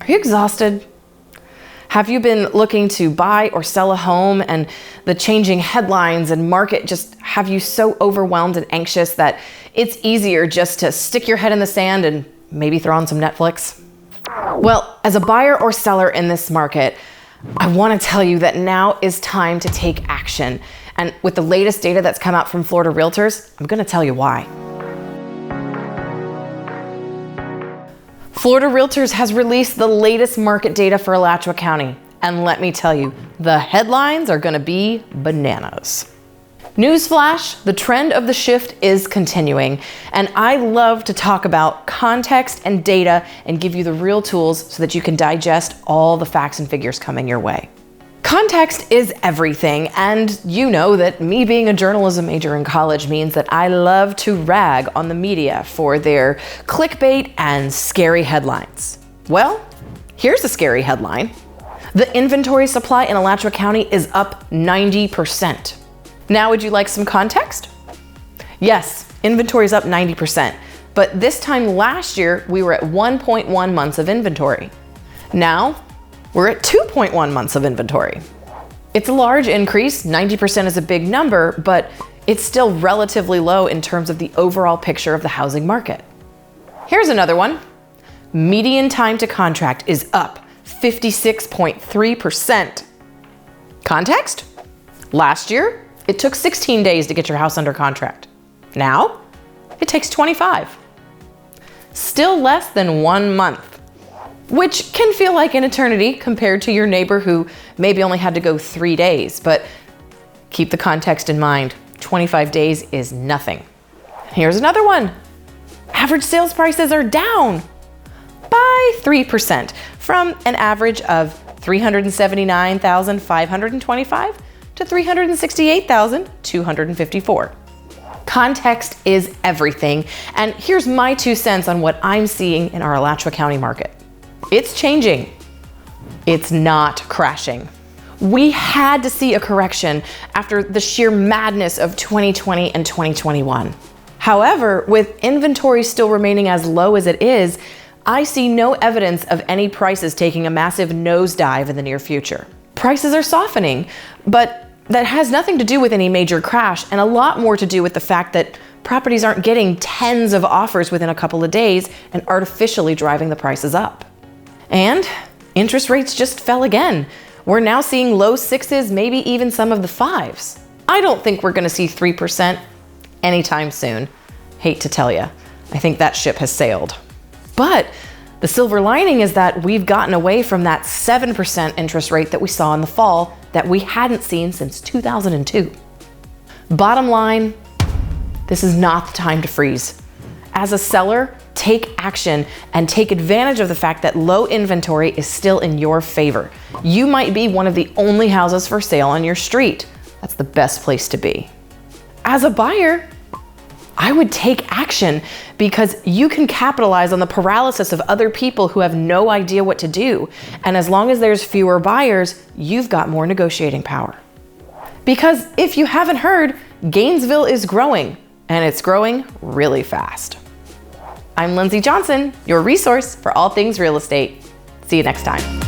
Are you exhausted? Have you been looking to buy or sell a home and the changing headlines and market just have you so overwhelmed and anxious that it's easier just to stick your head in the sand and maybe throw on some Netflix? Well, as a buyer or seller in this market, I want to tell you that now is time to take action. And with the latest data that's come out from Florida Realtors, I'm going to tell you why. Florida Realtors has released the latest market data for Alachua County. And let me tell you, the headlines are going to be bananas. Newsflash, the trend of the shift is continuing. And I love to talk about context and data and give you the real tools so that you can digest all the facts and figures coming your way. Context is everything, and you know that me being a journalism major in college means that I love to rag on the media for their clickbait and scary headlines. Well, here's a scary headline. The inventory supply in Alachua County is up 90%. Now, would you like some context? Yes, inventory is up 90%, but this time last year, we were at 1.1 months of inventory. Now, we're at 2.1 months of inventory. It's a large increase, 90% is a big number, but it's still relatively low in terms of the overall picture of the housing market. Here's another one. Median time to contract is up 56.3%. Context? Last year, it took 16 days to get your house under contract. Now, it takes 25. Still less than 1 month. Which can feel like an eternity compared to your neighbor who maybe only had to go 3 days, but keep the context in mind. 25 days is nothing. Here's another one. Average sales prices are down by 3% from an average of $379,525 to $368,254. Context is everything, and here's my 2 cents on what I'm seeing in our Alachua County market. It's changing. It's not crashing. We had to see a correction after the sheer madness of 2020 and 2021. However, with inventory still remaining as low as it is, I see no evidence of any prices taking a massive nosedive in the near future. Prices are softening, but that has nothing to do with any major crash and a lot more to do with the fact that properties aren't getting tens of offers within a couple of days and artificially driving the prices up. And interest rates just fell again. We're now seeing low 6s, maybe even some of the 5s. I don't think we're going to see 3% anytime soon. Hate to tell you, I think that ship has sailed. But the silver lining is that we've gotten away from that 7% interest rate that we saw in the fall that we hadn't seen since 2002. Bottom line, this is not the time to freeze. As a seller, take action and take advantage of the fact that low inventory is still in your favor. You might be one of the only houses for sale on your street. That's the best place to be. As a buyer, I would take action because you can capitalize on the paralysis of other people who have no idea what to do. And as long as there's fewer buyers, you've got more negotiating power. Because if you haven't heard, Gainesville is growing, and it's growing really fast. I'm Lindsey Johnson, your resource for all things real estate. See you next time.